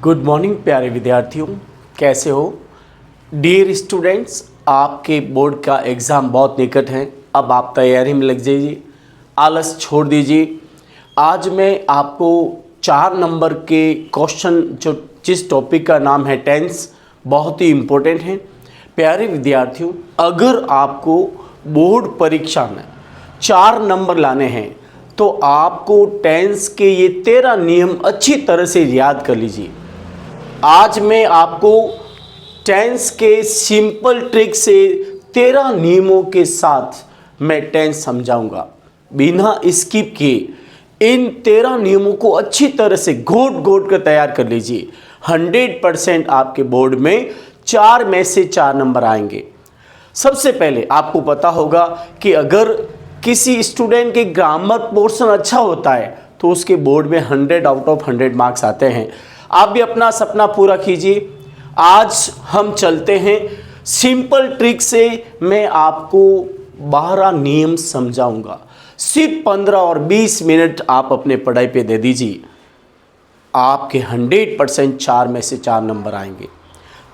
Good morning प्यारे विद्यार्थियों, कैसे हो? डियर स्टूडेंट्स, आपके बोर्ड का एग्ज़ाम बहुत निकट है। अब आप तैयारी में लग जाइए, आलस छोड़ दीजिए। आज मैं आपको 4 नंबर के क्वेश्चन, जो जिस टॉपिक का नाम है टेंस, बहुत ही इम्पोर्टेंट है। प्यारे विद्यार्थियों, अगर आपको बोर्ड परीक्षा में 4 नंबर लाने हैं तो आपको टेंस के ये 13 नियम अच्छी तरह से याद कर लीजिए। आज मैं आपको टेंस के सिंपल ट्रिक से 13 नियमों के साथ मैं टेंस समझाऊंगा। बिना स्किप किए इन 13 नियमों को अच्छी तरह से घोट घोट कर तैयार कर लीजिए। 100% आपके बोर्ड में 4 में से 4 नंबर आएंगे। सबसे पहले आपको पता होगा कि अगर किसी स्टूडेंट के ग्रामर पोर्शन अच्छा होता है तो उसके बोर्ड में 100 आउट ऑफ 100 मार्क्स आते हैं। आप भी अपना सपना पूरा कीजिए। आज हम चलते हैं सिंपल ट्रिक से। मैं आपको 12 नियम समझाऊंगा। सिर्फ 15 और 20 मिनट आप अपने पढ़ाई पे दे दीजिए, आपके 100% 4 में से 4 नंबर आएंगे।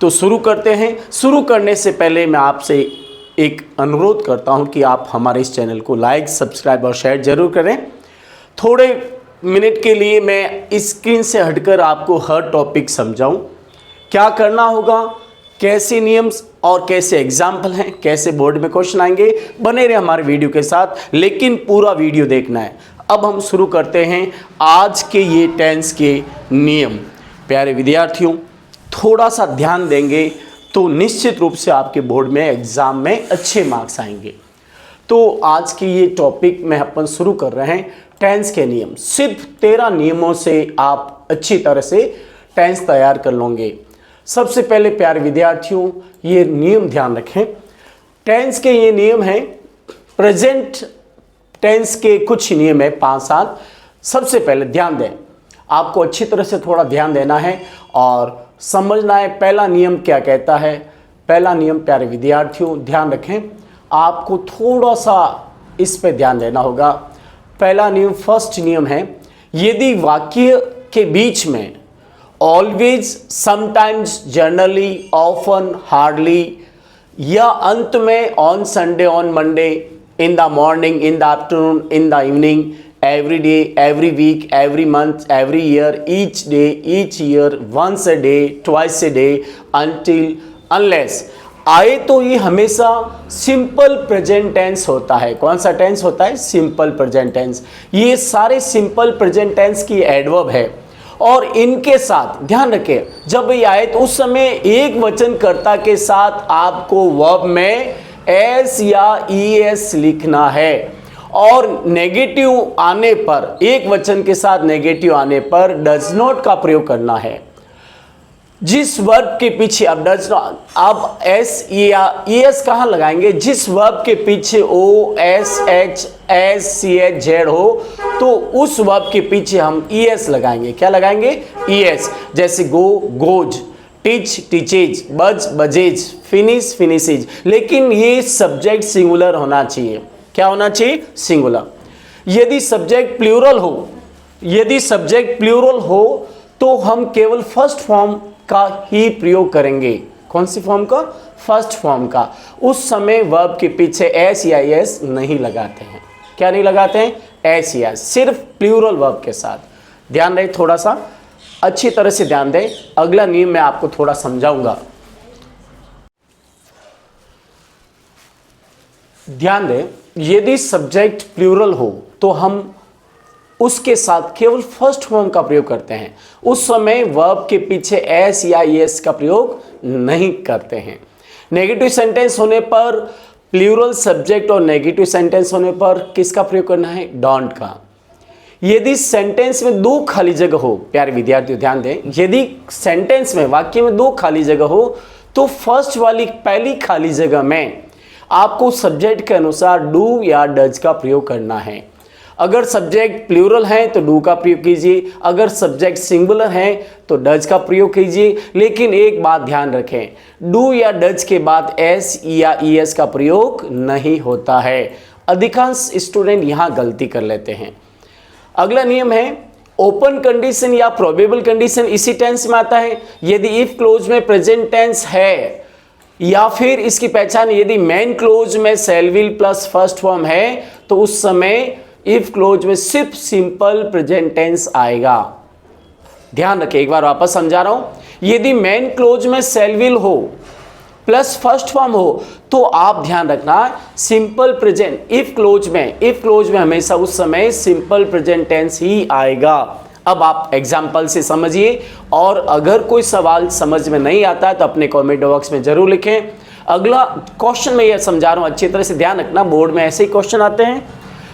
तो शुरू करते हैं। शुरू करने से पहले मैं आपसे एक अनुरोध करता हूं कि आप हमारे इस चैनल को लाइक, सब्सक्राइब और शेयर जरूर करें। थोड़े मिनट के लिए मैं स्क्रीन से हटकर आपको हर टॉपिक समझाऊं। क्या करना होगा, कैसे नियम्स और कैसे एग्जाम्पल हैं, कैसे बोर्ड में क्वेश्चन आएंगे, बने रहे हमारे वीडियो के साथ, लेकिन पूरा वीडियो देखना है। अब हम शुरू करते हैं आज के ये टेंस के नियम। प्यारे विद्यार्थियों, थोड़ा सा ध्यान देंगे तो निश्चित रूप से आपके बोर्ड में एग्जाम में अच्छे मार्क्स आएंगे। तो आज की ये टॉपिक में अपन शुरू कर रहे हैं टेंस के नियम। सिर्फ 13 नियमों से आप अच्छी तरह से टेंस तैयार कर लोगे। सबसे पहले प्यारे विद्यार्थियों, ये नियम ध्यान रखें। टेंस के ये नियम हैं, प्रेजेंट टेंस के कुछ नियम है 5-7। सबसे पहले ध्यान दें, आपको अच्छी तरह से थोड़ा ध्यान देना है और समझना है पहला नियम क्या कहता है। पहला नियम प्यारे विद्यार्थियों ध्यान रखें, आपको थोड़ा सा इस पे ध्यान देना होगा। पहला नियम, फर्स्ट नियम है, यदि वाक्य के बीच में always, sometimes, generally, often, hardly या अंत में on Sunday, on Monday, in the morning, in the afternoon, in the evening, every day, every week, every month, every year, each day, each year, once a day, twice a day, until, unless आए तो ये हमेशा simple present tense होता है। कौन सा tense होता है? Simple present tense. ये सारे सिंपल प्रेजेंट टेंस की एडवर्ब है और इनके साथ ध्यान रखें, जब ये आए तो उस समय एक वचनकर्ता के साथ आपको वर्ब में एस या ईएस लिखना है और नेगेटिव आने पर, एक वचन के साथ नेगेटिव आने पर डज नॉट का प्रयोग करना है। जिस वर्ब के पीछे अब डज नॉट, अब एस या एस कहां लगाएंगे? जिस वर्ब के पीछे O S H S C H Z हो तो उस वर्ब के पीछे हम ईएस लगाएंगे। क्या लगाएंगे? ईएस। जैसे गो, गोज, टीच, टीचेज, बज, बजेज, फिनिश, फिनिशेज। लेकिन ये सब्जेक्ट सिंगुलर होना चाहिए। क्या होना चाहिए? सिंगुलर। यदि सब्जेक्ट प्लूरल हो, यदि सब्जेक्ट प्लूरल हो तो हम केवल फर्स्ट फॉर्म का ही प्रयोग करेंगे। कौन सी फॉर्म का? फर्स्ट फॉर्म का। उस समय वर्ब के पीछे एस या एस नहीं लगाते हैं। क्या नहीं लगाते हैं? एस या एस, सिर्फ प्लूरल वर्ब के साथ। ध्यान रहे, थोड़ा सा अच्छी तरह से ध्यान दें। अगला नियम मैं आपको थोड़ा समझाऊंगा। ध्यान दें, यदि सब्जेक्ट प्लूरल हो तो हम उसके साथ केवल फर्स्ट फॉर्म का प्रयोग करते हैं। उस समय वर्ब के पीछे एस या एस का प्रयोग नहीं करते हैं। नेगेटिव सेंटेंस होने पर, प्लूरल सब्जेक्ट और नेगेटिव सेंटेंस होने पर किसका प्रयोग करना है? डोंट का। यदि सेंटेंस में 2 खाली जगह हो, प्यारे विद्यार्थियों ध्यान दें, यदि सेंटेंस में, वाक्य में 2 खाली जगह हो तो फर्स्ट वाली पहली खाली जगह में आपको सब्जेक्ट के अनुसार डू या डज का प्रयोग करना है। अगर सब्जेक्ट प्लूरल है तो डू का प्रयोग कीजिए, अगर सब्जेक्ट सिंगुलर है तो डज का प्रयोग कीजिए। लेकिन एक बात ध्यान रखें, डू या डज के बाद एस या ईएस का प्रयोग नहीं होता है। अधिकांश स्टूडेंट यहां गलती कर लेते हैं। अगला नियम है, ओपन कंडीशन या प्रोबेबल कंडीशन इसी टेंस में आता है। यदि इफ क्लोज में प्रेजेंट टेंस है, या फिर इसकी पहचान यदि मेन क्लोज में शैल विल प्लस फर्स्ट फॉर्म है, तो उस समय इफ क्लोज में सिर्फ सिंपल प्रेजेंट टेंस आएगा। ध्यान रखें, एक बार वापस समझा रहा हूं। यदि मेन क्लोज में शैल विल हो प्लस फर्स्ट फॉर्म हो, तो आप ध्यान रखना सिंपल प्रेजेंट इफ क्लोज में हमेशा उस समय सिंपल प्रेजेंट टेंस ही आएगा। अब आप एग्जाम्पल से समझिए, और अगर कोई सवाल समझ में नहीं आता है तो अपने कमेंट बॉक्स में जरूर लिखें। अगला क्वेश्चन मैं ये समझा रहा हूं, अच्छी तरह से ध्यान रखना, बोर्ड में ऐसे ही क्वेश्चन आते हैं।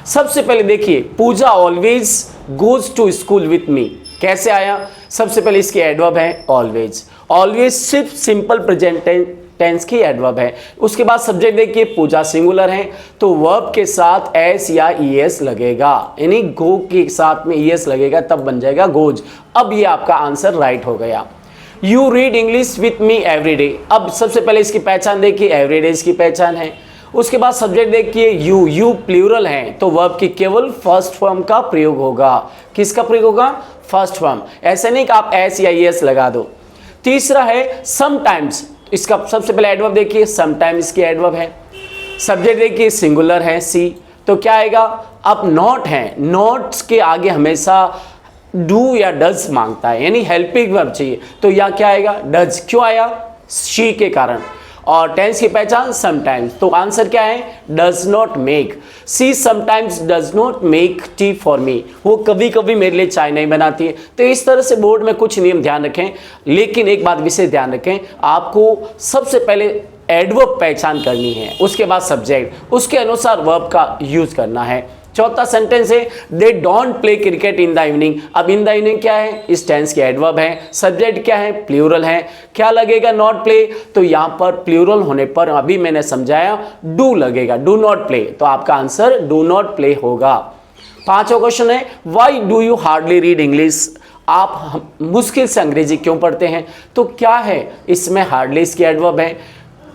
सबसे पहले देखिए, Pooja always goes to school with me, कैसे आया? सबसे पहले इसकी एडवर्ब है ऑलवेज। ऑलवेज सिर्फ सिंपल प्रेजेंट टेंस की एडवर्ब है। उसके बाद सब्जेक्ट देखिए, पूजा सिंगुलर है तो वर्ब के साथ एस या ईएस लगेगा, यानी गो के साथ में ईएस लगेगा, तब बन जाएगा गोज। अब ये आपका आंसर राइट हो गया। You read English with me every day. अब सबसे पहले इसकी पहचान देखिए, एवरी डे इसकी पहचान है। उसके बाद सब्जेक्ट देखिए, यू प्लूरल है तो वर्ब की केवल फर्स्ट फॉर्म का प्रयोग होगा। किसका प्रयोग होगा? First form. ऐसे नहीं कि आप एस या ईएस लगा दो। तीसरा है समटाइम्स, इसका सबसे पहले एडवर्ब देखिए, समटाइम्स इसकी एडवर्ब है। सब्जेक्ट देखिए सिंगुलर है सी, तो क्या आएगा? अब नॉट है, नॉट्स के आगे हमेशा डू या डज मांगता है, यानी हेल्पिंग वर्ब चाहिए, तो यह क्या आएगा? डज। क्यों आया? शी के कारण। और टेंस की पहचान समटाइम्स, तो आंसर क्या है? Does not make. See sometimes does not make tea for me, वो कभी कभी मेरे लिए चाय नहीं बनाती है। तो इस तरह से बोर्ड में कुछ नियम ध्यान रखें, लेकिन एक बात विशेष ध्यान रखें, आपको सबसे पहले एडवर्ब पहचान करनी है, उसके बाद सब्जेक्ट, उसके अनुसार वर्ब का यूज करना है। चौथा सेंटेंस है, दे don't play cricket in the evening. अब इन द इवनिंग क्या है? इस टेंस की एडवर्ब है। सब्जेक्ट क्या है? प्लूरल है। क्या लगेगा? नॉट प्ले, तो यहां पर प्लूरल होने पर अभी मैंने समझाया डू लगेगा, डू नॉट प्ले, तो आपका आंसर डू नॉट प्ले होगा। पांचवा क्वेश्चन है, why do you hardly read English. आप मुश्किल से अंग्रेजी क्यों पढ़ते हैं? तो क्या है इसमें? हार्डली इसकी एडवर्ब है,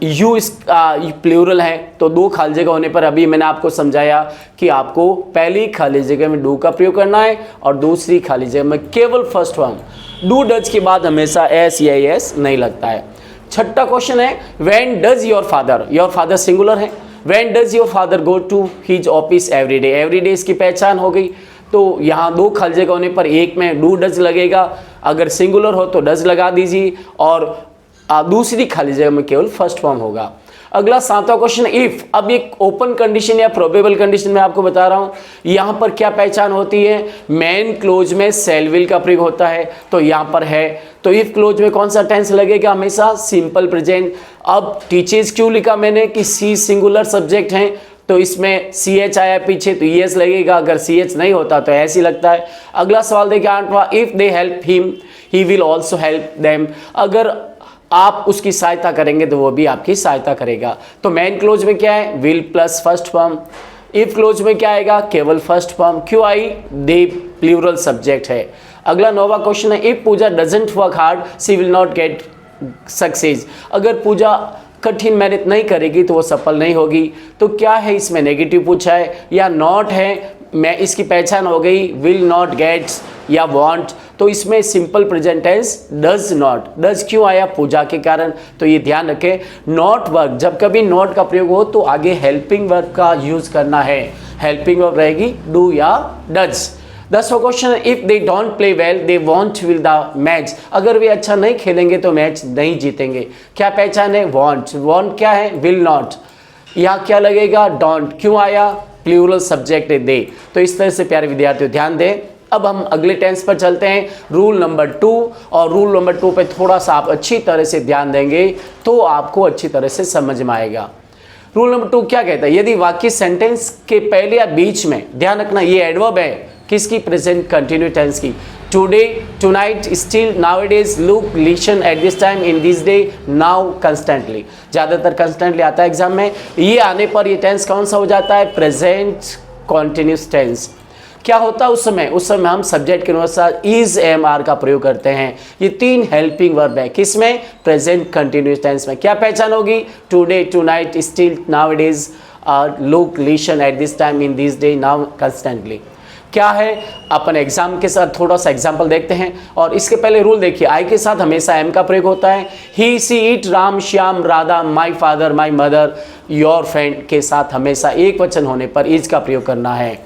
यू इस प्लूरल है, तो दो खाली जगह होने पर अभी मैंने आपको समझाया कि आपको पहली खाली जगह में डू का प्रयोग करना है और दूसरी खाली जगह में केवल फर्स्ट फॉर्म। डू डज के बाद हमेशा एस या एस नहीं लगता है। छठा क्वेश्चन है, when does your father singular है, when does your father go to his office every day. Every day इसकी पहचान हो गई, तो यहाँ दो खाली जगह होने पर एक में डू डज लगेगा, अगर सिंगुलर हो तो डज लगा दीजिए, और दूसरी खाली जगह में केवल फर्स्ट फॉर्म होगा। अगला सातवां क्वेश्चन, इफ। अब एक ओपन कंडीशन या प्रोबेबल कंडीशन में आपको बता रहा हूं, यहां पर क्या पहचान होती है? मेन क्लोज में शैल विल का प्रयोग होता है, तो यहां पर है, तो इफ क्लोज में कौन सा टेंस लगेगा? हमेशा सिंपल प्रेजेंट। अब टीचर्स क्यों लिखा मैंने कि सी सिंगुलर सब्जेक्ट है, तो इसमें सी एच आया पीछे तो ई एस लगेगा, अगर सी एच नहीं होता तो ऐसे ही लगता है। अगला सवाल देखिए आठवां, if they help him he will also help them. अगर आप उसकी सहायता करेंगे तो वो भी आपकी सहायता करेगा। तो मेन क्लोज में क्या है? Will plus first form. If clause में क्या आएगा? केवल फर्स्ट फॉर्म। क्यों आई? दे प्लूरल सब्जेक्ट है। अगला नौवां क्वेश्चन है, if Puja doesn't work hard she will not get success. अगर पूजा कठिन मेहनत नहीं करेगी तो वो सफल नहीं होगी। तो क्या है इसमें? नेगेटिव पूछा है या नॉट है, मैं इसकी पहचान हो गई विल नॉट गेट्स या वांट, तो इसमें simple present tense does not. Does क्यों आया? पूजा के कारण। तो ये ध्यान रखें, नॉट वर्क, जब कभी नॉट का प्रयोग हो तो आगे हेल्पिंग वर्ब का यूज करना है। हेल्पिंग वर्ब रहेगी डू या डज। 10वां question, if they don't play well they won't will the match. अगर वे अच्छा नहीं खेलेंगे तो मैच नहीं जीतेंगे। क्या पहचान है? वॉन्ट। वॉन्ट क्या है? Will not. यहाँ क्या लगेगा? डोंट। क्यों आया? प्लूरल सब्जेक्ट है दे। तो इस तरह से प्यारे विद्यार्थियों ध्यान दें। अब हम अगले टेंस पर चलते हैं, रूल नंबर 2। और रूल नंबर 2 पे थोड़ा सा आप अच्छी तरह से ध्यान देंगे तो आपको अच्छी तरह से समझ में आएगा। रूल नंबर 2 क्या कहता है? यदि वाक्य सेंटेंस के पहले या बीच में, ध्यान रखना ये एडवर्ब है, किसकी? प्रेजेंट कंटिन्यू टेंस की। Today, tonight, still, nowadays, look, listen, eight this time, in this day, now, constantly. ज़्यादातर कंस्टेंटली आता है एग्जाम में। ये आने पर ये टेंस कौन सा हो जाता है? Present continuous tense. क्या होता है उस समय? उस समय हम सब्जेक्ट के अनुसार इज एम आर का प्रयोग करते हैं। ये 3 हेल्पिंग वर्ब है, किसमें? प्रेजेंट कंटिन्यूस टेंस में। क्या पहचान होगी? Today, tonight, still, nowadays, look, listen, eight this time, in this day, now, constantly. क्या है, अपन एग्जाम के साथ थोड़ा सा एग्जाम्पल देखते हैं। और इसके पहले रूल देखिए, आई के साथ हमेशा एम का प्रयोग होता है। He, she, it, Ram, Shyam, Radha, my father, my mother, your friend के साथ हमेशा एक वचन होने पर इज का प्रयोग करना है।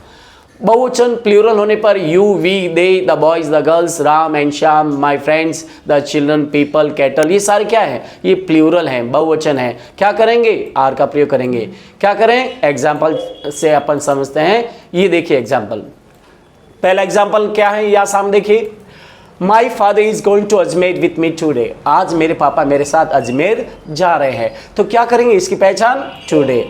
बहुवचन प्लूरल होने पर you, we, they, the boys, the girls, Ram and Shyam, my friends, the children, people, cattle, ये सारे क्या है, ये प्लूरल हैं, बहुवचन है। क्या करेंगे, आर का प्रयोग करेंगे। क्या करें, एग्जाम्पल से अपन समझते हैं। ये देखिए एग्जाम्पल, पहला एग्जाम्पल क्या है, या सामने देखिए, my father is going to Ajmer with me today, आज मेरे पापा मेरे साथ अजमेर जा रहे हैं। तो क्या करेंगे, इसकी पहचान टूडे,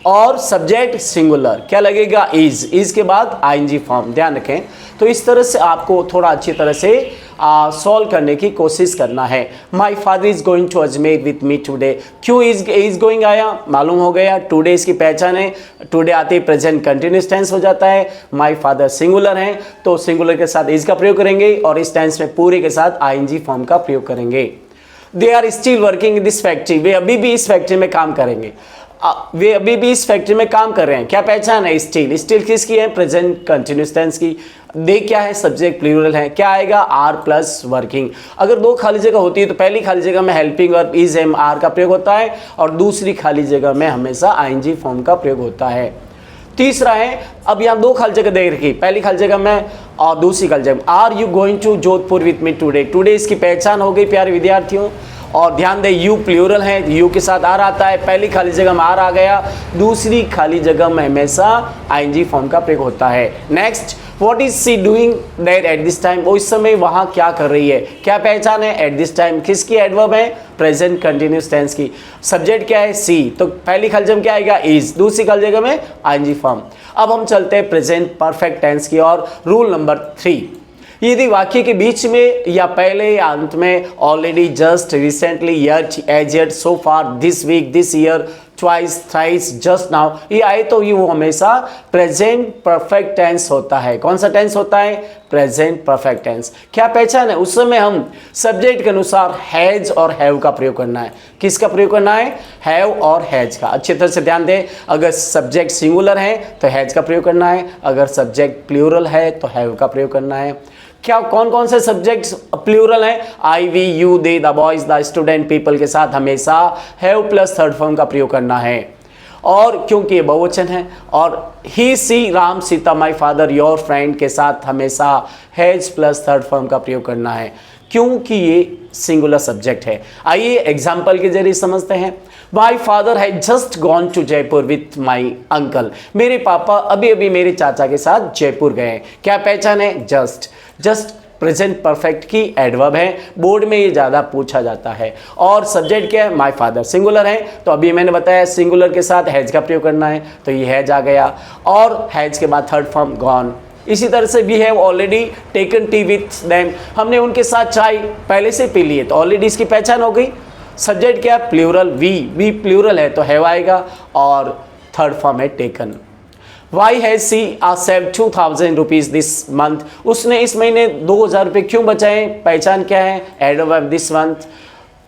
और सब्जेक्ट सिंगुलर, क्या लगेगा, इज के बाद आईएनजी फॉर्म, ध्यान रखें। तो इस तरह से आपको थोड़ा अच्छी तरह से सॉल्व करने की कोशिश करना है। My father is going to Ajmer with me today, क्यों इज गोइंग आया, मालूम हो गया। टूडे इसकी पहचान है, टूडे आते ही प्रेजेंट कंटिन्यूस टेंस हो जाता है। माई फादर सिंगुलर है तो सिंगुलर के साथ इज का प्रयोग करेंगे, और इस टेंस में पूरे के साथ आईएनजी फॉर्म का प्रयोग करेंगे। They are still working in this factory, वे अभी भी इस फैक्ट्री में काम करेंगे। वे अभी भी इस फैक्ट्री में काम कर रहे हैं। क्या पहचान है, स्टिल, स्टिल किसकी है, प्रेजेंट कंटिन्यूस टेंस की। दे क्या है, सब्जेक्ट प्लूरल है, क्या आएगा, आर प्लस वर्किंग। अगर दो खाली जगह होती है तो पहली खाली जगह में helping verb is am are का प्रयोग होता है, और दूसरी खाली जगह में हमेशा आईएनजी फॉर्म का प्रयोग होता है। तीसरा है, अब यहाँ दो खाली जगह दे रखी, पहली खाली जगह में और दूसरी खाली जगह। Are you going to Jodhpur with me today, today इसकी पहचान हो गई प्यारे विद्यार्थियों। और ध्यान दें, यू प्लूरल है, यू के साथ आर आता है, पहली खाली जगह में आर आ गया, दूसरी खाली जगह में हमेशा आईएनजी फॉर्म का प्रयोग होता है। Next, what is she doing there at this time, वो इस समय वहाँ क्या कर रही है। क्या पहचान है, एट दिस टाइम किसकी, एडवर्ब है, प्रेजेंट कंटिन्यूस टेंस की। सब्जेक्ट क्या है, सी, तो पहली खाली जगह में क्या आएगा, इज, दूसरी खाली जगह में आईएनजी फॉर्म। अब हम चलते हैं प्रेजेंट परफेक्ट टेंस की और रूल नंबर 3। यदि वाक्य के बीच में या पहले या अंत में already, just, recently, yet, as yet, so far, this week, this year, twice, thrice, just now, ये आए तो ये वो हमेशा प्रेजेंट परफेक्ट टेंस होता है। कौन सा टेंस होता है, प्रेजेंट परफेक्ट टेंस। क्या पहचान है, उस समय हम सब्जेक्ट के अनुसार हैज और हैव का प्रयोग करना है। किसका प्रयोग करना है, हैव और हैज का। अच्छी तरह से ध्यान दें, अगर सब्जेक्ट सिंगुलर है तो हैज का प्रयोग करना है, अगर सब्जेक्ट प्लूरल है तो हैव का प्रयोग करना है। क्या कौन कौन से सब्जेक्ट्स प्लूरल हैं, I, we, you, they, the boys, the student, people के साथ हमेशा हैव प्लस थर्ड फॉर्म का प्रयोग करना है। और क्योंकि ये बहुवचन है, और he, she, Ram, Sita, my father, your friend के साथ हमेशा हैज प्लस थर्ड फॉर्म का प्रयोग करना है, क्योंकि ये सिंगुलर सब्जेक्ट है। आइए एग्जाम्पल के जरिए समझते हैं। My father had just gone to Jaipur with my uncle, मेरे पापा अभी अभी मेरे चाचा के साथ जयपुर गए हैं। क्या पहचान है, जस्ट, जस्ट प्रेजेंट परफेक्ट की एडवर्ब है, बोर्ड में ये ज़्यादा पूछा जाता है। और सब्जेक्ट क्या है, माई फादर, सिंगुलर है, तो अभी मैंने बताया सिंगुलर के साथ हैज का प्रयोग करना है, तो ये हैज आ गया, और हैज के बाद थर्ड फॉर्म गॉन। इसी तरह से we have already taken tea with them, हमने उनके साथ चाय पहले से पी ली है, तो ऑलरेडी इसकी पहचान हो गई। सब्जेक्ट क्या है, प्लूरल, वी प्लूरल है तो हैव आएगा, और थर्ड फॉर्म है taken. Why has she saved 2000 rupees this month? उसने इस महीने 2000 रुपये क्यों बचाए, पहचान क्या है, एडवर्ब दिस मंथ।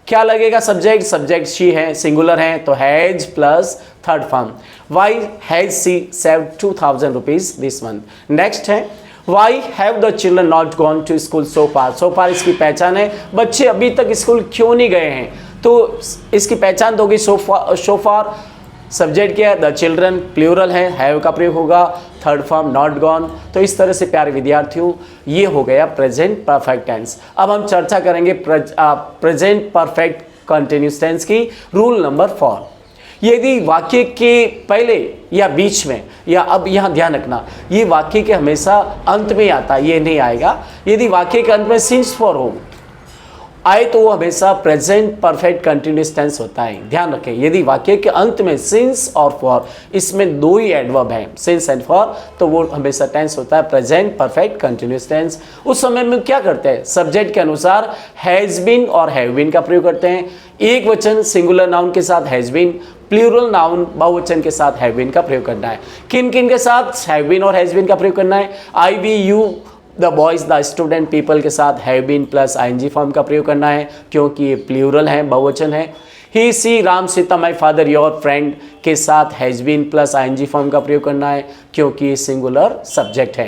क्या लगेगा, सब्जेक्ट, सब्जेक्ट शी है, सिंगुलर है तो has plus third form. Why has she saved 2000 rupees this month? Next है, Why have the children not gone to school so far? So far इसकी पहचान है, बच्चे अभी तक स्कूल क्यों नहीं गए हैं, तो इसकी पहचान तो होगी so far। सब्जेक्ट क्या है, द चिल्ड्रन, प्लूरल है, हैव का प्रयोग होगा, थर्ड फॉर्म नॉट गॉन। तो इस तरह से प्यारे विद्यार्थियों ये हो गया प्रेजेंट परफेक्ट टेंस। अब हम चर्चा करेंगे प्रेजेंट परफेक्ट कंटिन्यूस टेंस की रूल नंबर 4। यदि वाक्य के पहले या बीच में, या अब यहाँ ध्यान रखना, ये वाक्य के हमेशा अंत में आता है, ये नहीं आएगा। यदि वाक्य के अंत में सिंस फॉर हो आए तो वो हमेशा प्रेजेंट परफेक्ट कंटिन्यूस टेंस होता है। ध्यान रखें, यदि वाक्य के अंत में सिंस और फॉर, इसमें दो ही एडवर्ब हैं, सिंस एंड फॉर, तो वो हमेशा टेंस होता है प्रेजेंट परफेक्ट कंटिन्यूस टेंस। उस समय में क्या करते हैं, सब्जेक्ट के अनुसार हैज बीन और हैव बीन का प्रयोग करते हैं। एक वचन सिंगुलर नाउन के साथ हैज बीन, प्लूरल नाउन बहुवचन के साथ हैव बीन का प्रयोग करना है। किन किन के साथ हैव बीन और हैज बीन का प्रयोग करना है, I, we, you, the boys, the student, people के साथ have been plus ING form का प्रयोग करना है, क्योंकि ये प्लूरल है, बहुवचन है। He she Ram Sita my father your friend के साथ has been plus ING form का प्रयोग करना है क्योंकि ये सिंगुलर सब्जेक्ट है।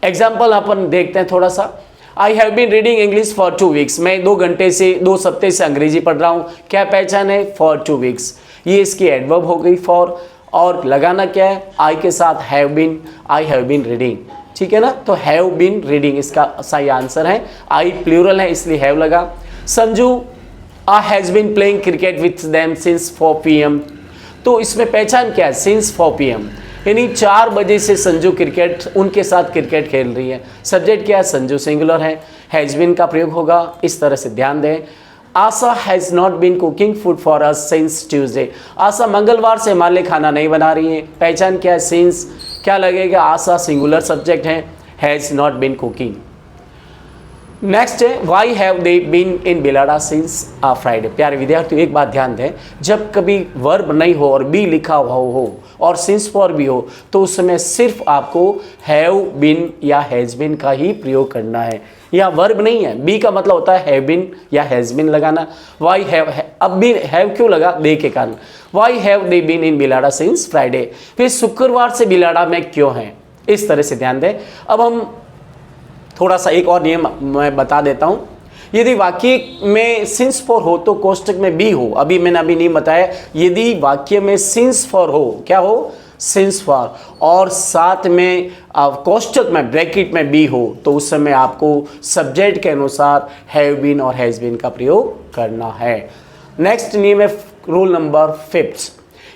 एग्जाम्पल अपन देखते हैं थोड़ा सा। I have been reading English for 2 weeks, मैं 2 हफ्ते से अंग्रेजी पढ़ रहा हूँ। क्या पहचान है? For 2 weeks. ये इसकी एडवर्ब हो गई फॉर, और लगाना क्या है? आई के साथ have been, I have been reading, ठीक है ना। तो हैव बीन रीडिंग इसका सही आंसर है। आई प्लूरल है इसलिए हैव लगा। Sanju has been playing cricket with them since 4 PM, तो इसमें पहचान क्या है? सिंस 4 PM, यानी 4 बजे से संजू उनके साथ क्रिकेट खेल रही है। सब्जेक्ट क्या है? संजू सिंगुलर है। हैज़ बीन का प्रयोग होगा, इस तरह से ध्यान दें। Asha has not been cooking food for us since Tuesday, Asha मंगलवार से हमारे लिए खाना नहीं बना रही है। पहचान क्या है? सिंस। क्या लगेगा? आशा सिंगुलर सब्जेक्ट है, has not been cooking. Next है why have they been in Bilara since Friday. प्यारे विद्यार्थियों एक बात ध्यान दें, जब कभी वर्ब नहीं हो और बी लिखा हुआ हो और सिंस फॉर भी हो तो उस समय सिर्फ आपको हैव बीन या हैज़ बीन का ही प्रयोग करना है। या वर्ब नहीं है, बी का मतलब होता है हैव बीन या हैज़ बीन लगाना। वाई हैव, अब भी हैव क्यों लगा? दे के कारण। Why have they been in Bilara since Friday, फिर शुक्रवार से बिलाड़ा में क्यों है, इस तरह से ध्यान दें। अब हम थोड़ा सा एक और नियम मैं बता देता हूँ। यदि वाक्य में सिंस फॉर हो तो कोष्टक में बी हो। मैंने नियम बताया, यदि वाक्य में सिंस फॉर हो, क्या हो? सिंस फॉर, और साथ में कोष्टक में ब्रैकेट में बी हो तो उस समय आपको सब्जेक्ट के अनुसार हैव बीन और हैज़ बीन का प्रयोग करना है। नेक्स्ट नियम है रूल नंबर 5।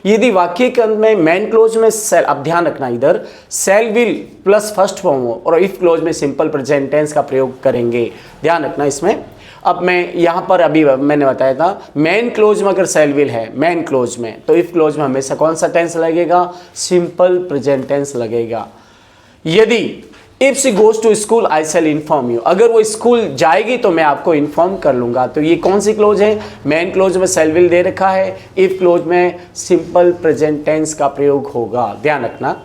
यदि वाक्य के अंत में मेन क्लोज में सेल, अब ध्यान रखना इधर shall will plus first form हो और इफ क्लोज में सिंपल प्रेजेंट टेंस का प्रयोग करेंगे, ध्यान रखना इसमें। अब मैं यहाँ पर अभी मैंने बताया था मेन क्लोज में अगर सेल विल है मेन क्लोज में, तो इफ क्लोज में हमेशा कौन सा टेंस लगेगा? सिंपल प्रेजेंट टेंस लगेगा। यदि if she goes to school I shall inform you, अगर वो स्कूल जाएगी तो मैं आपको इन्फॉर्म कर लूंगा। तो ये कौन सी क्लोज है? मेन क्लोज में सेल विल दे रखा है, इफ क्लोज में सिंपल प्रेजेंट टेंस का प्रयोग होगा, ध्यान रखना।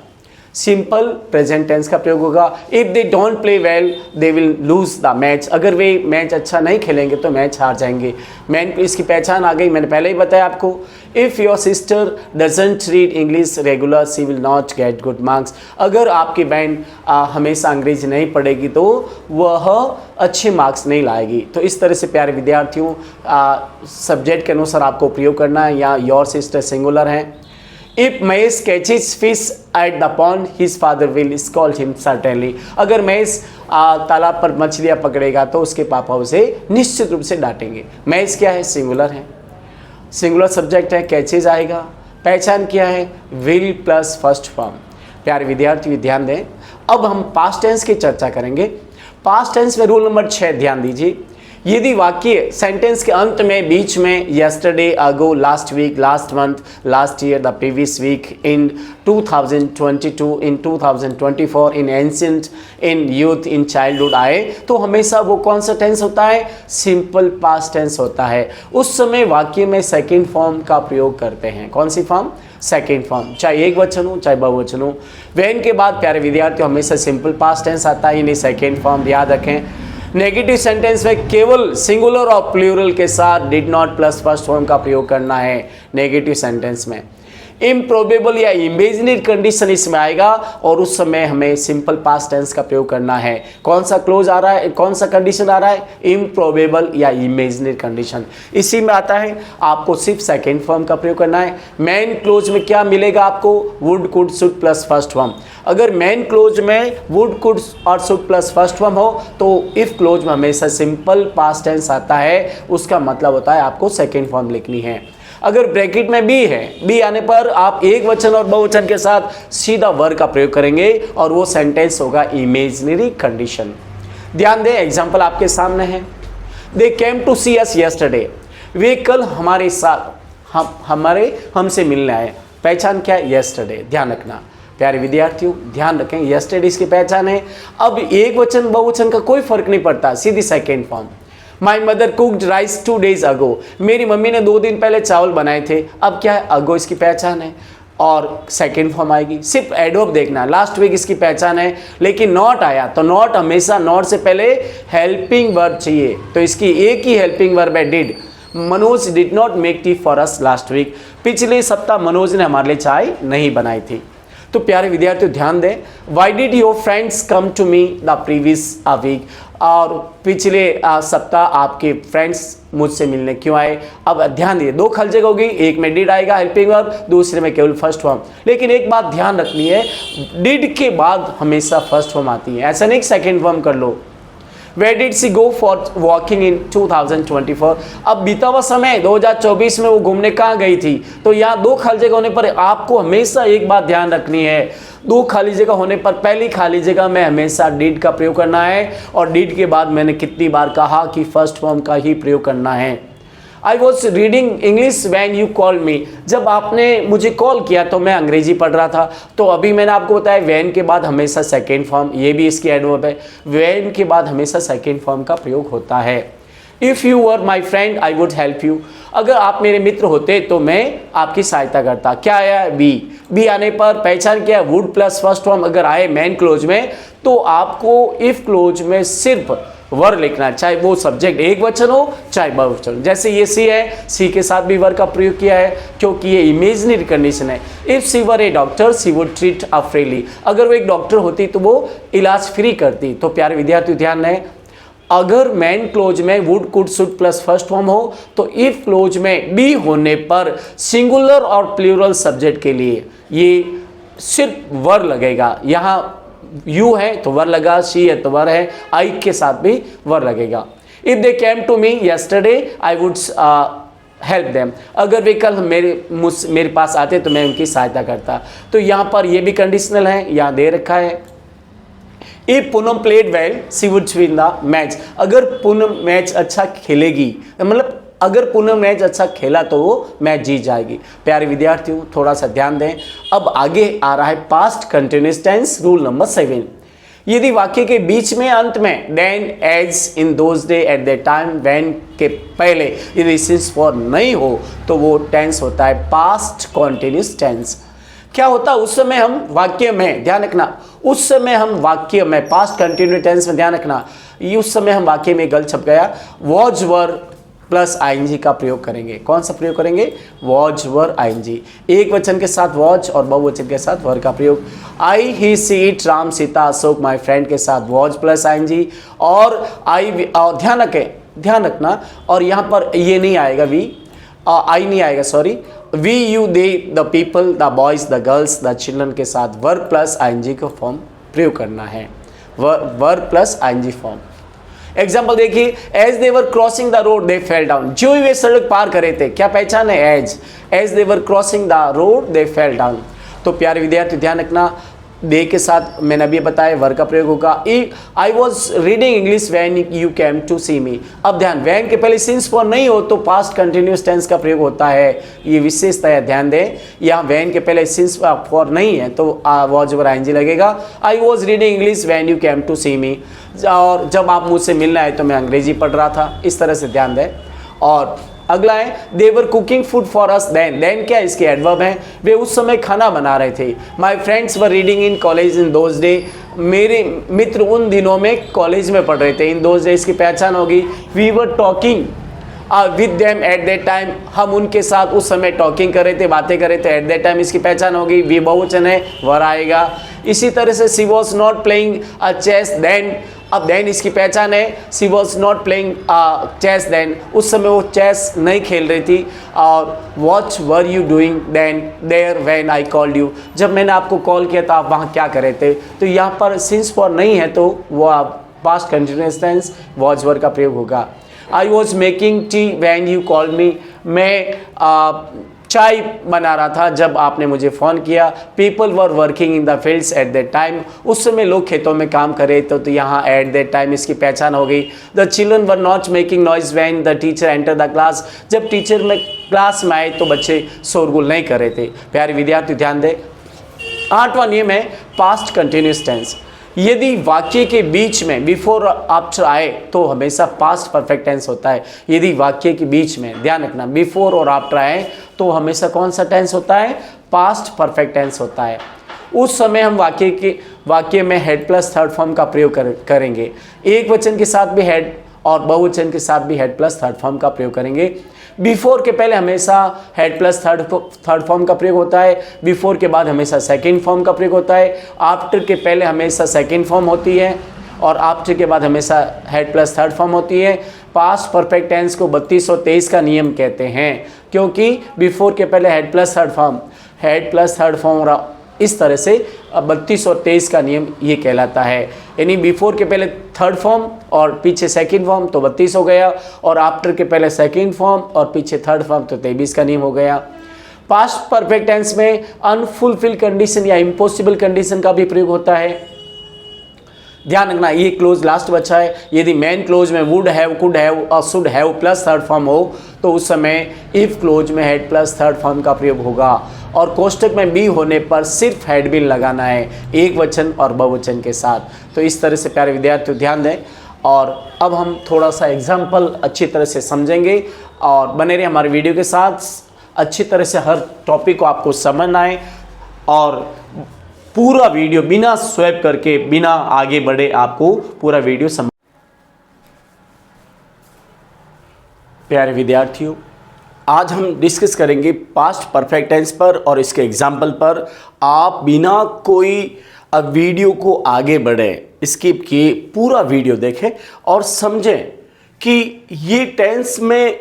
सिंपल प्रेजेंट टेंस का प्रयोग होगा। If they don't play well they will lose the match, अगर वे मैच अच्छा नहीं खेलेंगे तो मैच हार जाएंगे। मैन इसकी पहचान आ गई, मैंने पहले ही बताया आपको। If your sister doesn't read English regular she will not get good marks, अगर आपकी बहन हमेशा अंग्रेजी नहीं पढ़ेगी तो वह अच्छे मार्क्स नहीं लाएगी। तो इस तरह से प्यारे विद्यार्थियों सब्जेक्ट के अनुसार आपको प्रयोग करना है। या योर सिस्टर सिंगुलर है। If Mahesh catches fish at the pond, his father will scold him certainly. अगर महेश तालाब पर मछलियाँ पकड़ेगा तो उसके पापा उसे निश्चित रूप से डांटेंगे। महेश क्या है? सिंगुलर है, सिंगुलर सब्जेक्ट है, कैचेज आएगा। पहचान क्या है? Will plus first form. प्यारे विद्यार्थी ध्यान दें, अब हम पास्ट टेंस की चर्चा करेंगे। पास्ट टेंस में रूल नंबर 6 ध्यान दीजिए। यदि वाक्य सेंटेंस के अंत में बीच में yesterday, ago, last week, last month, last year, the previous week, in 2022, in 2024, in ancient, in youth, in childhood आए तो हमेशा वो कौन सा टेंस होता है? सिंपल पास्ट टेंस होता है। उस समय वाक्य में सेकेंड फॉर्म का प्रयोग करते हैं। कौन सी फॉर्म? सेकेंड फॉर्म, चाहे एक वचन हो चाहे बहुवचन हो। वेन के बाद प्यारे विद्यार्थियों हमेशा सिंपल पास्ट टेंस आता है, यानी सेकेंड फॉर्म, याद रखें। नेगेटिव सेंटेंस में केवल सिंगुलर और प्लूरल के साथ did not plus first form का प्रयोग करना है नेगेटिव सेंटेंस में। इम्प्रोबेबल या इमेजिनरी कंडीशन इसमें आएगा और उस समय हमें सिंपल पास्ट टेंस का प्रयोग करना है। कौन सा क्लोज आ रहा है, कौन सा कंडीशन आ रहा है? इम्प्रोबेबल या इमेजिनरी कंडीशन, इसी में आता है। आपको सिर्फ सेकेंड फॉर्म का प्रयोग करना है। मेन क्लोज में क्या मिलेगा आपको? Would, could, should plus first form. अगर मेन क्लोज में वुड, कुड और शुड प्लस फर्स्ट फॉर्म हो तो इफ क्लोज में हमेशा सिंपल पास्ट टेंस आता है, उसका मतलब होता है आपको सेकेंड फॉर्म लिखनी है। अगर ब्रैकेट में बी है, बी आने पर आप एक वचन और बहुवचन के साथ सीधा वर्ब का प्रयोग करेंगे और वो सेंटेंस होगा इमेजिनरी कंडीशन। ध्यान दें, एग्जांपल आपके सामने है। दे came to see us yesterday, वे कल हमारे साथ हमसे मिलने आए। पहचान क्या है? यस्टरडे, ध्यान रखना। प्यारे विद्यार्थियों ध्यान रखें, यस्टरडे इसकी पहचान है। अब एक वचन बहुवचन का कोई फर्क नहीं पड़ता, सीधी second form. My mother cooked rice 2 days ago, मेरी मम्मी ने 2 दिन पहले चावल बनाए थे। अब क्या है? अगो इसकी पहचान है और सेकेंड फॉर्म आएगी। सिर्फ एडवर्ब देखना, लास्ट वीक इसकी पहचान है लेकिन नॉट आया तो नॉट, हमेशा नॉट से पहले हेल्पिंग वर्ब चाहिए, तो इसकी एक ही हेल्पिंग वर्ब है did. Manoj did not make tea for us last week. पिछले सप्ताह मनोज ने हमारे लिए चाय नहीं बनाई थी। तो प्यारे विद्यार्थियों ध्यान दें, why did your friends come to me the previous week, और पिछले सप्ताह आपके फ्रेंड्स मुझसे मिलने क्यों आए। अब ध्यान दिए, दो खल जगह होगी, एक में डिड आएगा हेल्पिंग वर्ब, दूसरे में केवल फर्स्ट फॉर्म। लेकिन एक बात ध्यान रखनी है, डिड के बाद हमेशा फर्स्ट फॉर्म आती है, ऐसा नहीं सेकेंड फॉर्म कर लो। Where did she go for walking in 2024? अब बीता हुआ समय 2024 में वो घूमने कहाँ गई थी। तो यहाँ दो खाली जगह होने पर आपको हमेशा एक बात ध्यान रखनी है, दो खाली जगह होने पर पहली खाली जगह में हमेशा डिड का प्रयोग करना है, और डिड के बाद मैंने कितनी बार कहा कि फर्स्ट फॉर्म का ही प्रयोग करना है। आई was reading English when you call मी, जब आपने मुझे कॉल किया तो मैं अंग्रेजी पढ़ रहा था। तो अभी मैंने आपको बताया वैन के बाद हमेशा सेकेंड फॉर्म, ये भी इसकी एडवर्ब है, वैन के बाद हमेशा सेकेंड फॉर्म का प्रयोग होता है। If you were my friend I would help you, अगर आप मेरे मित्र होते तो मैं आपकी सहायता करता। क्या आया? बी। बी आने पर पहचान किया, वुड प्लस फर्स्ट फॉर्म अगर आए मैन क्लोज में तो आपको इफ क्लोज में सिर्फ वर लिखना है, चाहे वो सब्जेक्ट एक वचन हो चाहे बहुवचन हो। जैसे ये सी है, सी के साथ भी वर का प्रयोग किया है क्योंकि ये इमेजिनरी कंडीशन है। If she were a doctor she would treat a freely, अगर वो एक डॉक्टर होती तो वो इलाज फ्री करती। तो प्यारे विद्यार्थी ध्यान रहे, अगर मैन क्लोज में would could should plus first form हो तो इफ क्लोज में बी होने पर सिंगुलर और प्लूरल सब्जेक्ट के लिए ये सिर्फ वर लगेगा। यहाँ यू है तो वर लगा, शी है तो वर है, आई के साथ भी वर लगेगा। If they came to me yesterday I would help them, अगर वे कल मेरे पास आते तो मैं उनकी सहायता करता। तो यहाँ पर ये भी कंडीशनल है, यहाँ दे रखा है। If Poonam played well she would win the match, अगर पूनम मैच अच्छा खेलेगी, मतलब अगर पूनम मैच अच्छा खेला तो वो मैच जीत जाएगी। प्यारे विद्यार्थियों थोड़ा सा ध्यान दें, अब आगे आ रहा है past continuous tense rule number 7। यदि वाक्य के बीच में अंत में then as in those day at the time when के पहले यदि सिंस फॉर नहीं हो तो वो टेंस होता है पास्ट कंटिन्यूअस टेंस। क्या होता है उस समय हम वाक्य में, ध्यान रखना, उस समय हम वाक्य में पास्ट कंटिन्यूअस टेंस में ध्यान रखना, ये उस समय हम वाक्य में गलत छप गया, वॉज वर प्लस आईएनजी का प्रयोग करेंगे। कौन सा प्रयोग करेंगे? वॉज वर आईएनजी, एक वचन के साथ वॉज और बहुवचन के साथ वर का प्रयोग। I he she it Ram Sita Ashok my friend के साथ वॉज प्लस आईएनजी, और आई ध्यान रखना, और यहाँ पर ये नहीं आएगा वी, आई नहीं आएगा, sorry, we you they the people the boys the girls the children के साथ वर प्लस आईएनजी का फॉर्म प्रयोग करना है, were plus ING form. Example देखिए, as they were crossing the road they fell down, जो वे सड़क पार करे थे, क्या पहचान है? As they were crossing the road they fell down. तो प्यारे विद्यार्थी ध्यान रखना, दे के साथ मैंने अभी बताया वर का प्रयोग होगा। I was reading English when you came to see me, अब ध्यान, वैन के पहले सिंस फॉर नहीं हो तो पास्ट कंटिन्यूअस टेंस का प्रयोग होता है, ये विशेषता है, ध्यान दें। यहाँ वैन के पहले सिंस फॉर नहीं है तो वॉज वर आईएनजी लगेगा। I was reading English when you came to see me, और जब आप मुझसे मिलना है तो मैं अंग्रेजी पढ़ रहा था, इस तरह से ध्यान दें। और अगला है they were cooking food for us then, then क्या इसके एडवर्ब है, वे उस समय खाना बना रहे थे। My friends were reading in college in those day, मेरे मित्र उन दिनों में कॉलेज में पढ़ रहे थे। इन दोज डे इसकी पहचान होगी, we were talking with them at that time, हम उनके साथ उस समय टॉकिंग कर रहे थे, बातें कर रहे थे। एट दैट टाइम इसकी पहचान होगी, वी बहुवचन है, वर आएगा। इसी तरह से she was not playing a chess then, अब देन इसकी पहचान है, she was not playing chess then, उस समय वो चेस नहीं खेल रही थी। और what were you doing then there when I called you, जब मैंने आपको कॉल किया था आप वहाँ क्या कर रहे थे। तो यहाँ पर सिंस फॉर नहीं है तो वो past continuous tense was were का प्रयोग होगा। I was making tea when you called me, मैं चाय बना रहा था जब आपने मुझे फ़ोन किया। People were working in the fields eight that time, उस समय लोग खेतों में काम कर रहे थे, तो यहाँ एट दैट टाइम इसकी पहचान हो गई। The children were not making noise when the teacher enter the class, जब टीचर में क्लास में आए तो बच्चे शोरगुल नहीं कर रहे थे। प्यारे विद्यार्थी ध्यान दें, 8वां नियम है पास्ट कंटिन्यूअस टेंस। यदि वाक्य के बीच में बिफोर आफ्टर आए तो हमेशा पास्ट परफेक्ट टेंस होता है। यदि वाक्य के बीच में, ध्यान रखना, बिफोर और आफ्टर आए तो हमेशा कौन सा टेंस होता है? पास्ट परफेक्ट टेंस होता है। उस समय हम वाक्य में हेड प्लस थर्ड फॉर्म का प्रयोग करेंगे। एक वचन के साथ भी हेड और बहुवचन के साथ भी हेड प्लस थर्ड फॉर्म का प्रयोग करेंगे। बिफोर के पहले हमेशा हेड प्लस थर्ड फॉर्म का प्रयोग होता है, बिफोर के बाद हमेशा सेकेंड फॉर्म का प्रयोग होता है, आफ्टर के पहले हमेशा सेकेंड फॉर्म होती है और आफ्टर के बाद हमेशा हेड प्लस थर्ड फॉर्म होती है। पास्ट परफेक्ट टेंस को 32 और 23 का नियम कहते हैं, क्योंकि बिफोर के पहले हेड प्लस थर्ड फॉर्म इस तरह से 32 और 23 का नियम ये कहलाता है। यानी बिफोर के पहले थर्ड फॉर्म और पीछे सेकंड फॉर्म तो 32 हो गया, और आफ्टर के पहले सेकंड फॉर्म और पीछे थर्ड फॉर्म तो 23 का नियम हो गया। पास्ट परफेक्ट टेंस में अनफुलफिल कंडीशन या इम्पॉसिबल कंडीशन का भी प्रयोग होता है। ध्यान रखना, ये क्लोज लास्ट बचा है। यदि मेन क्लोज में वुड हैव, कुड हैव और should have plus third form हो तो उस समय इफ क्लोज में हेड प्लस थर्ड फॉर्म का प्रयोग होगा, और कोष्टक में बी होने पर सिर्फ हेड बिन लगाना है एक वचन और बहुवचन के साथ। तो इस तरह से प्यारे विद्यार्थियों ध्यान दें। और अब हम थोड़ा सा एग्जाम्पल अच्छी तरह से समझेंगे और बने रहे हमारे वीडियो के साथ। अच्छी तरह से हर टॉपिक को आपको समझना है और पूरा वीडियो बिना स्वैप करके, बिना आगे बढ़े आपको पूरा वीडियो समझ। प्यारे विद्यार्थियों, आज हम डिस्कस करेंगे पास्ट परफेक्ट टेंस पर और इसके एग्जाम्पल पर। आप बिना कोई वीडियो को आगे बढ़े, स्किप किए पूरा वीडियो देखें और समझें कि ये टेंस में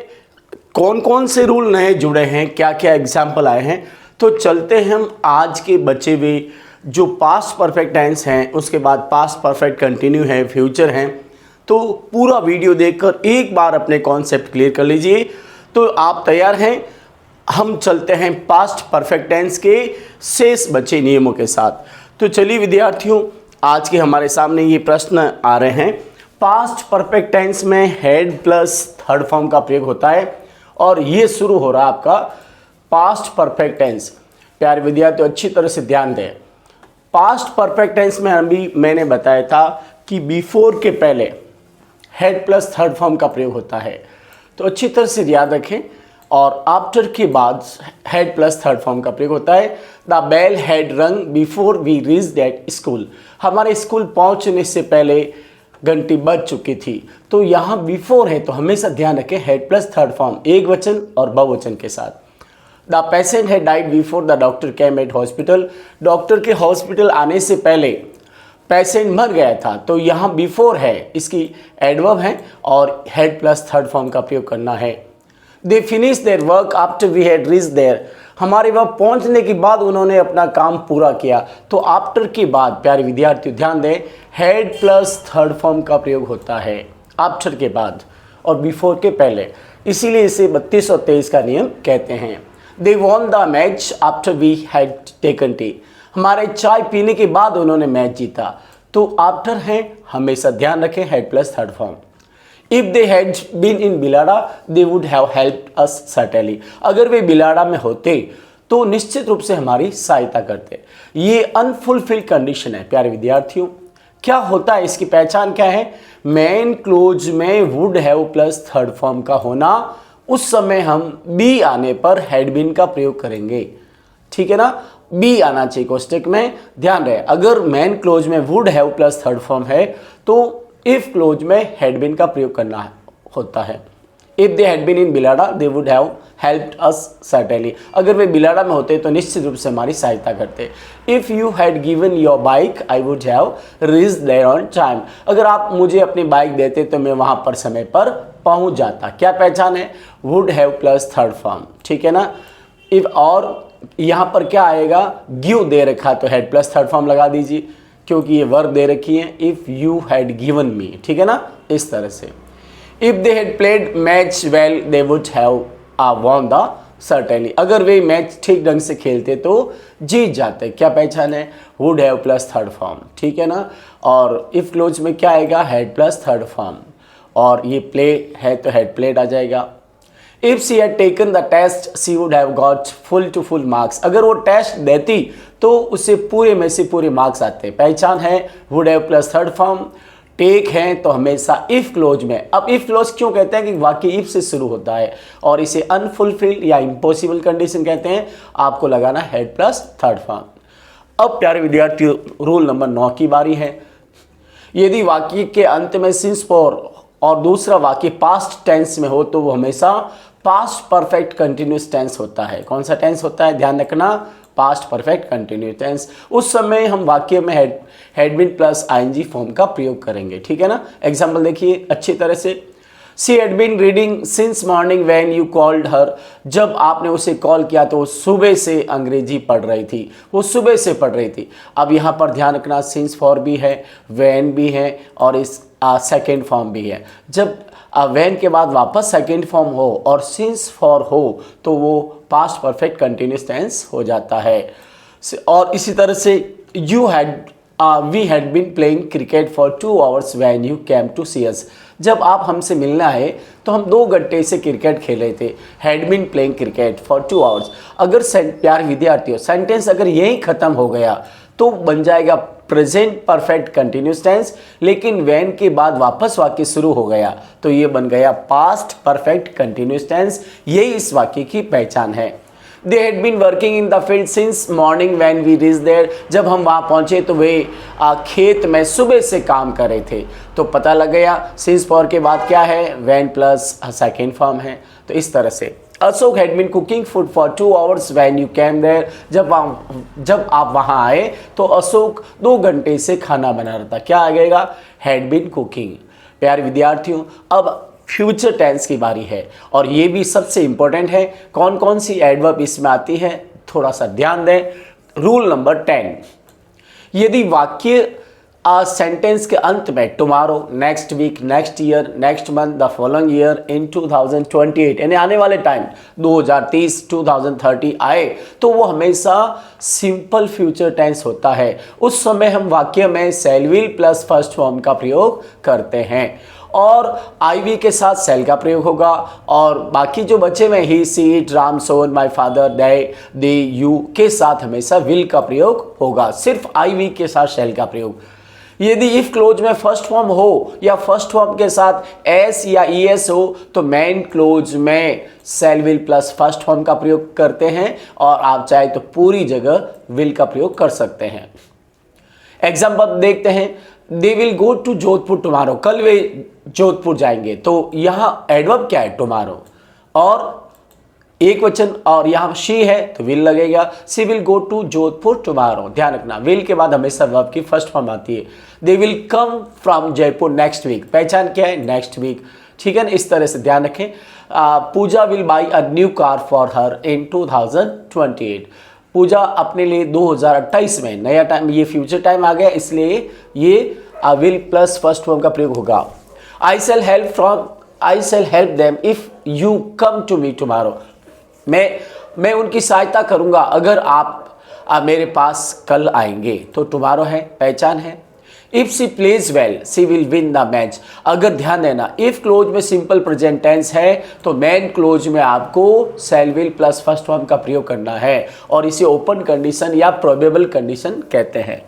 कौन कौन से रूल नए जुड़े हैं, क्या क्या एग्जाम्पल आए हैं। तो चलते हैं हम आज के बचे हुए जो पास्ट परफेक्ट टेंस हैं, उसके बाद पास्ट परफेक्ट कंटिन्यू है, फ्यूचर हैं। तो पूरा वीडियो देखकर एक बार अपने कॉन्सेप्ट क्लियर कर लीजिए। तो आप तैयार हैं? हम चलते हैं पास्ट परफेक्ट टेंस के शेष बचे नियमों के साथ। तो चलिए विद्यार्थियों, आज के हमारे सामने ये प्रश्न आ रहे हैं। पास्ट परफेक्ट टेंस में हेड प्लस थर्ड फॉर्म का प्रयोग होता है और ये शुरू हो रहा है आपका पास्ट परफेक्ट टेंस। प्यारे विद्यार्थियों अच्छी तरह से ध्यान दें। पास्ट परफेक्ट टेंस में मैंने बताया था कि बिफोर के पहले हेड प्लस थर्ड फॉर्म का प्रयोग होता है, तो अच्छी तरह से याद रखें। और आफ्टर के बाद हेड प्लस थर्ड फॉर्म का प्रयोग होता है। The bell had rung before we reach that school. हमारे स्कूल पहुंचने से पहले घंटी बज चुकी थी। तो यहाँ बिफोर है तो हमेशा ध्यान रखें हेड प्लस थर्ड फॉर्म एक वचन और बहुवचन के साथ। The patient had died before the doctor came at hospital. Doctor के हॉस्पिटल आने से पहले पेशेंट मर गया था, तो यहाँ बिफोर है, इसकी एडवर्ब है और हेड प्लस थर्ड फॉर्म का प्रयोग करना है। They finish their work after we had reach there. हमारे वहाँ पहुँचने के बाद उन्होंने अपना काम पूरा किया। तो आफ्टर के बाद प्यारे विद्यार्थियों ध्यान दें, हेड प्लस थर्ड फॉर्म का प्रयोग होता है आफ्टर के बाद और बिफोर के पहले, इसीलिए इसे 32 और 23 का नियम कहते हैं। They won the match after we had taken tea. हमारे चाय पीने के बाद उन्होंने मैच जीता। तो आफ्टर है, हमेशा ध्यान रखें had plus third form. If they had been in Bilara they would have helped us certainly. अगर वे बिलाड़ा में होते तो निश्चित रूप से हमारी सहायता करते। ये अनफुलफिल्ड कंडीशन है प्यारे विद्यार्थियों। क्या होता है, इसकी पहचान क्या है? मेन क्लोज में would have plus third form का होना, उस समय हम बी आने पर हैड बीन का प्रयोग करेंगे। ठीक है ना, बी आना चाहिए कोष्टक में। ध्यान रहे, अगर मेन क्लोज में would have plus third form है तो इफ क्लोज में हैड बीन का प्रयोग करना होता है। If they had been in Bilara they would have helped us certainly. अगर वे बिलाड़ा में होते तो निश्चित रूप से हमारी सहायता करते। If you had given your bike I would have reached there on time. अगर आप मुझे अपनी बाइक देते तो मैं वहां पर समय पर पहुंच जाता। क्या पहचान है? Would have plus third form. ठीक है ना। इफ और यहाँ पर क्या आएगा? गिव दे रखा तो हेड प्लस थर्ड फॉर्म लगा दीजिए, क्योंकि ये वर्ब दे रखी है। If you had given me, ठीक है ना, इस तरह से। If they had played match well they would have won the certainly. अगर वे मैच ठीक ढंग से खेलते तो जीत जाते। क्या पहचान है? Would have plus third form. ठीक है ना। और इफ क्लोज में क्या आएगा? Had plus third form. और ये प्ले है तो हेड प्लेड आ जाएगा। If she had taken the test she would have got full to full marks. अगर वो टेस्ट देती तो उसे पूरे में से पूरे मार्क्स आते। पहचान है would have plus third form. Take है तो हमेशा इफ क्लोज में। अब इफ क्लोज क्यों कहते हैं? कि वाक्य इफ से शुरू होता है और इसे अनफुलफिल्ड या इम्पॉसिबल कंडीशन कहते हैं। आपको लगाना हेड प्लस थर्ड फॉर्म। अब प्यारे विद्यार्थियों रूल नंबर 9 की बारी है। यदि वाक्य के अंत में सिंस फॉर और दूसरा वाक्य पास्ट टेंस में हो तो वो हमेशा पास्ट परफेक्ट कंटिन्यूस टेंस होता है। कौन सा टेंस होता है, ध्यान रखना, पास्ट परफेक्ट कंटिन्यूस टेंस। उस समय हम वाक्य में had been plus ING form का प्रयोग करेंगे, ठीक है ना। एग्जाम्पल देखिए अच्छी तरह से, she had been reading since morning when you called her, जब आपने उसे कॉल किया तो वो सुबह से अंग्रेजी पढ़ रही थी, वो सुबह से पढ़ रही थी। अब यहाँ पर ध्यान रखना, सिंस फॉर भी है, व्हेन भी है और इस सेकेंड फॉर्म भी है। जब व्हेन के बाद वापस सेकेंड फॉर्म हो और सिंस फॉर हो तो वो पास्ट परफेक्ट कंटिन्यूस टेंस हो जाता है। और इसी तरह से we had been playing cricket for 2 hours when you came to see us, जब आप हमसे मिलने आए तो हम 2 घंटे से क्रिकेट खेले थे। Had been playing cricket for 2 hours। अगर प्यारे विद्यार्थियों सेंटेंस अगर यही खत्म हो गया तो बन जाएगा प्रेजेंट परफेक्ट कंटिन्यूस टेंस, लेकिन व्हेन के बाद वापस वाक्य शुरू हो गया तो ये बन गया पास्ट परफेक्ट कंटिन्यूस टेंस। यही इस वाक्य की पहचान है। They had been working in the field since morning when we reached there, जब हम वहाँ पहुँचे तो वे खेत में सुबह से काम कर रहे थे। तो पता लग गया since for के बाद क्या है, when प्लस सेकेंड फॉर्म है। तो इस तरह से Ashok had been cooking food for 2 hours when you came there, जब आप वहाँ आए तो अशोक 2 घंटे से खाना बना रहा था। क्या आएगा, had been cooking। प्यारे विद्यार्थियों अब फ्यूचर टेंस की बारी है और ये भी सबसे इंपॉर्टेंट है। कौन कौन सी एडवर्ब इसमें आती है थोड़ा सा ध्यान दें। रूल नंबर 10, यदि वाक्य सेंटेंस के अंत में tomorrow, next week, next year, next month, the following year, in 2028 यानी आने वाले टाइम 2030, 2030 आए तो वो हमेशा सिंपल फ्यूचर टेंस होता है। उस समय हम वाक्य में शैल विल प्लस फर्स्ट फॉर्म का प्रयोग करते हैं और आईवी के साथ सेल का प्रयोग होगा और बाकी जो बचे में he, she, it, Ram, son, my father, they, you के साथ हमेशा विल का प्रयोग होगा, सिर्फ आईवी के साथ सेल का प्रयोग। यदि इफ क्लोज में फर्स्ट फॉर्म हो या फर्स्ट फॉर्म के साथ एस या ईएस हो तो मेन क्लोज में shall will plus first form का प्रयोग करते हैं और आप चाहे तो पूरी जगह विल का प्रयोग कर सकते हैं। एग्जाम्पल देखते हैं, they will go to Jodhpur tomorrow, कल वे जोधपुर जाएंगे। तो यहाँ एडवर्ब क्या है, टुमारो, और एक वचन और यहाँ शी है तो विल लगेगा। She will go to Jodhpur tomorrow. ध्यान रखना विल के बाद हमेशा वर्ब की फर्स्ट फॉर्म आती है। They will come from Jaipur next week, पहचान क्या है, नेक्स्ट वीक, ठीक है ना। इस तरह से ध्यान रखें। Pooja will buy a new car for her in 2028। Pooja अपने लिए 2028 में, नया टाइम, ये फ्यूचर टाइम आ गया इसलिए ये विल प्लस फर्स्ट फॉर्म का प्रयोग होगा। I shall help them if you come to me tomorrow, मैं उनकी सहायता करूंगा अगर आप मेरे पास कल आएंगे। तो टुमारो है, पहचान है। If she plays well she will win the match, अगर ध्यान देना इफ क्लोज में सिंपल प्रेजेंट टेंस है तो मेन क्लोज में आपको shall will plus first form का प्रयोग करना है और इसे ओपन कंडीशन या प्रोबेबल कंडीशन कहते हैं।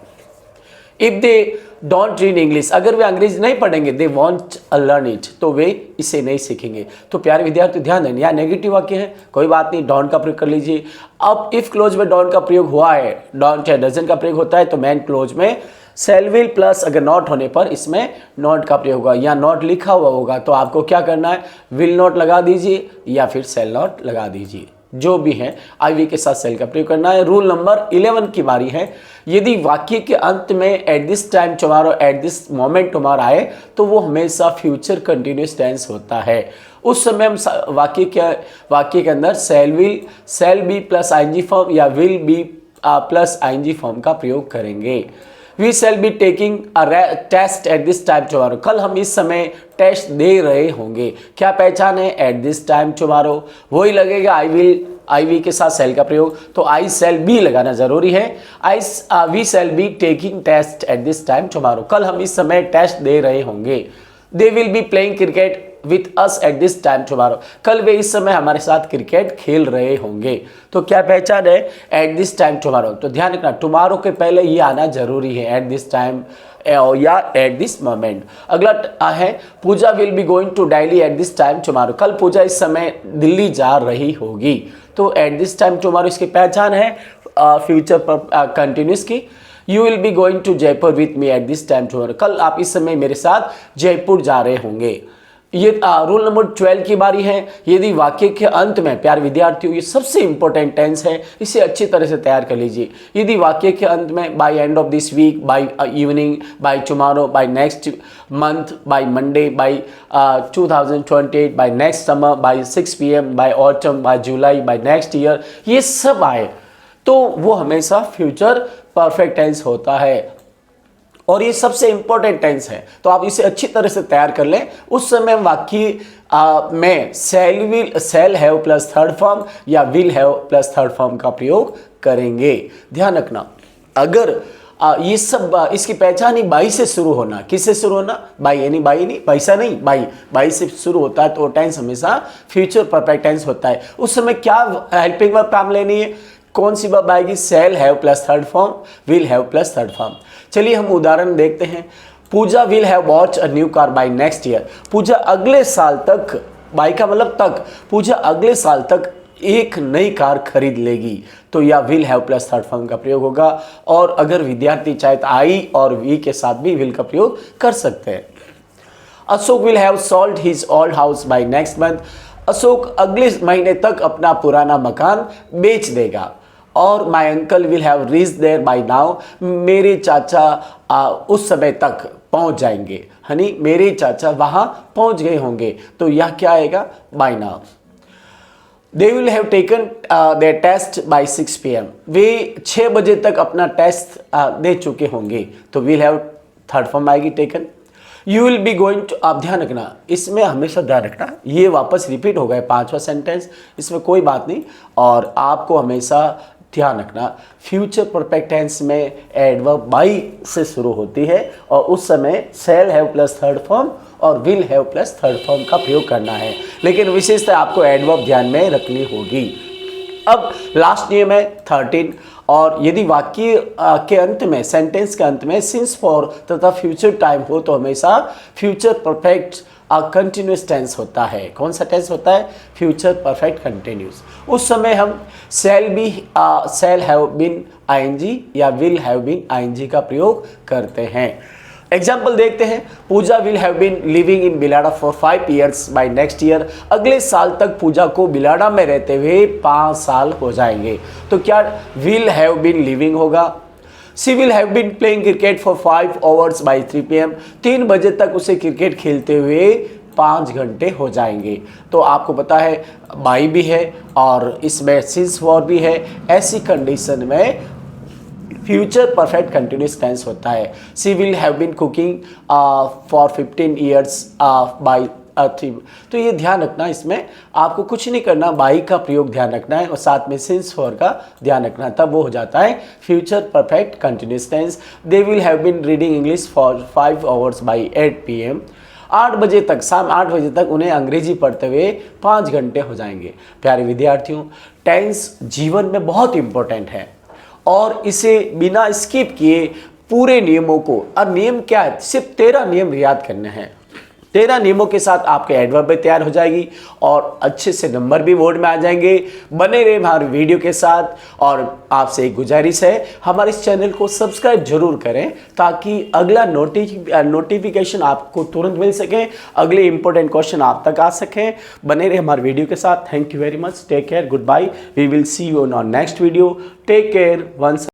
If they don't read English, अगर वे अंग्रेजी नहीं पढ़ेंगे, दे वॉन्ट लर्न इट, तो वे इसे नहीं सीखेंगे। तो प्यारे विद्यार्थी ध्यान दें, यहाँ नेगेटिव वाक्य है, कोई बात नहीं, डोंट का प्रयोग कर लीजिए। अब इफ क्लोज में डोंट का प्रयोग हुआ है, डोंट या डजन का प्रयोग होता है तो मेन क्लोज में शैल विल प्लस अगर नॉट होने पर इसमें नॉट का प्रयोग होगा। यहाँ नॉट लिखा हुआ होगा तो आपको क्या करना है, विल नॉट लगा दीजिए या फिर शैल नॉट लगा दीजिए, जो भी है आईवी के साथ सेल का प्रयोग करना है। रूल नंबर 11 की बारी है। यदि वाक्य के अंत में eight this time tomorrow, eight this moment tomorrow आए तो वो हमेशा फ्यूचर कंटिन्यूस टेंस होता है। उस समय हम वाक्य के अंदर shall be plus ING form या will be plus ING form का प्रयोग करेंगे। We shall be taking a test at this time tomorrow, कल हम इस समय टेस्ट दे रहे होंगे। क्या पहचान है, एट दिस टाइम टुमारो, वही लगेगा आई वी के साथ शैल का प्रयोग, तो आई शैल बी लगाना जरूरी है। We shall be taking test at this time tomorrow, कल हम इस समय टेस्ट दे रहे होंगे। They will be playing cricket with us at this time tomorrow, कल वे इस समय हमारे साथ क्रिकेट खेल रहे होंगे। तो क्या पहचान है, एट दिस टाइम टुमारो। तो ध्यान रखना टुमारो के पहले ये आना जरूरी है, एट दिस टाइम या एट दिस मोमेंट। अगला है Pooja will be going to Delhi at this time tomorrow, कल पूजा इस समय दिल्ली जा रही होगी। तो एट दिस टाइम टुमारो इसकी पहचान है फ्यूचर कंटिन्यूस की। You will be going to Jaipur with me at this time tomorrow, कल आप इस समय मेरे साथ जयपुर जा रहे होंगे। ये रूल नंबर 12 की बारी है। यदि वाक्य के अंत में, प्यारे विद्यार्थियों, ये सबसे इंपॉर्टेंट टेंस है, इसे अच्छी तरह से तैयार कर लीजिए। यदि वाक्य के अंत में by end of this week, by evening, by tomorrow, by next month, by Monday, by 2028, by next summer, by 6 PM, by autumn, by July, by next year, ये सब आए तो वो हमेशा फ्यूचर परफेक्ट टेंस होता है और ये सबसे इंपॉर्टेंट टेंस है। तो आप इसे अच्छी तरह से तैयार कर लें। उस समय वाक्य में shall have plus third form या will have plus third form का प्रयोग करेंगे। ध्यान रखना, अगर ये सब इसकी पहचान ही बाई से शुरू होना। किससे शुरू होना? बाई, यानी बाई नहीं, पैसा नहीं, बाई से शुरू होता है तो टेंस हमेशा फ्यूचर परफेक्ट टेंस होता है। उस समय क्या हेल्पिंग वर्ब काम लेनी है? कौन सी वर्ब आएगी? Shall have plus third form, will have plus third form. चलिए हम उदाहरण देखते हैं। Pooja will have bought a new car by next year. Pooja अगले साल तक, बाय का मतलब तक, पूजा अगले साल तक एक नई कार खरीद लेगी। तो यह will have plus third form का प्रयोग होगा। और अगर विद्यार्थी चाहे तो आई और वी के साथ भी विल का प्रयोग कर सकते हैं। Ashok will have sold his old house by next month. Ashok अगले महीने तक अपना पुराना मकान बेच देगा। और my uncle will have reach there by now. मेरे चाचा उस समय तक पहुंच जाएंगे, हनी मेरे चाचा वहां पहुंच गए होंगे। तो यह क्या आएगा? By now. They will have taken their test by 6 PM। वे 6 बजे तक अपना टेस्ट दे चुके होंगे। तो विल हैव थर्ड फॉर्म आएगी taken. You will be going to, आप ध्यान रखना, इसमें हमेशा ध्यान रखना, ये वापस रिपीट हो गए 5वां सेंटेंस, इसमें कोई बात नहीं। और आपको हमेशा ध्यान रखना, फ्यूचर परफेक्ट टेंस में एडवर्ब बाई से शुरू होती है और उस समय shall have plus third form और will have plus third form का प्रयोग करना है। लेकिन विशेषता आपको एडवर्ब ध्यान में रखनी होगी। अब लास्ट नियम है 13। और यदि वाक्य के अंत में, सेंटेंस के अंत में सिंस फॉर तथा फ्यूचर टाइम हो तो हमेशा फ्यूचर परफेक्ट कंटिन्यूस टेंस होता है। कौन सा टेंस होता है? Future perfect continuous. उस समय हम सेल हैव बीन आईएनजी या विल हैव बीन आईएनजी का प्रयोग करते हैं। एग्जाम्पल देखते हैं। Pooja will have been living in Bilara for 5 years by next year. अगले साल तक पूजा को बिलाडा में रहते हुए 5 साल हो जाएंगे। तो क्या विल हैव बीन लिविंग होगा? She will have been playing cricket for 5 hours by 3 PM। 3 बजे तक उसे क्रिकेट खेलते हुए 5 घंटे हो जाएंगे। तो आपको पता है बाई भी है और इसमें सिंस फॉर भी है। ऐसी कंडीशन में फ्यूचर परफेक्ट कंटिन्यूस टेंस होता है। She will have been cooking for 15 years by 3। तो ये ध्यान रखना, इसमें आपको कुछ नहीं करना, बाई का प्रयोग ध्यान रखना है और साथ में सिंस फॉर का ध्यान रखना है, तब वो हो जाता है future perfect continuous tense. They will have been reading English for 5 hours by 8 PM। 8 बजे तक, शाम 8 बजे तक उन्हें अंग्रेजी पढ़ते हुए 5 घंटे हो जाएंगे। प्यारे विद्यार्थियों, टेंस जीवन में बहुत इंपॉर्टेंट है और इसे बिना स्किप किए पूरे नियमों को, और नियम क्या है? सिर्फ 13 नियम याद करने हैं। 13 नियमों के साथ आपके एडवर्ब भी तैयार हो जाएगी और अच्छे से नंबर भी बोर्ड में आ जाएंगे। बने रहे हमारे वीडियो के साथ और आपसे एक गुजारिश है, हमारे इस चैनल को सब्सक्राइब जरूर करें ताकि अगला नोटिफिकेशन आपको तुरंत मिल सके, अगले इंपॉर्टेंट क्वेश्चन आप तक आ सकें। बने रहे हमारे वीडियो के साथ। Thank you very much. Take care, good bye. We will see you on our next video. Take care once.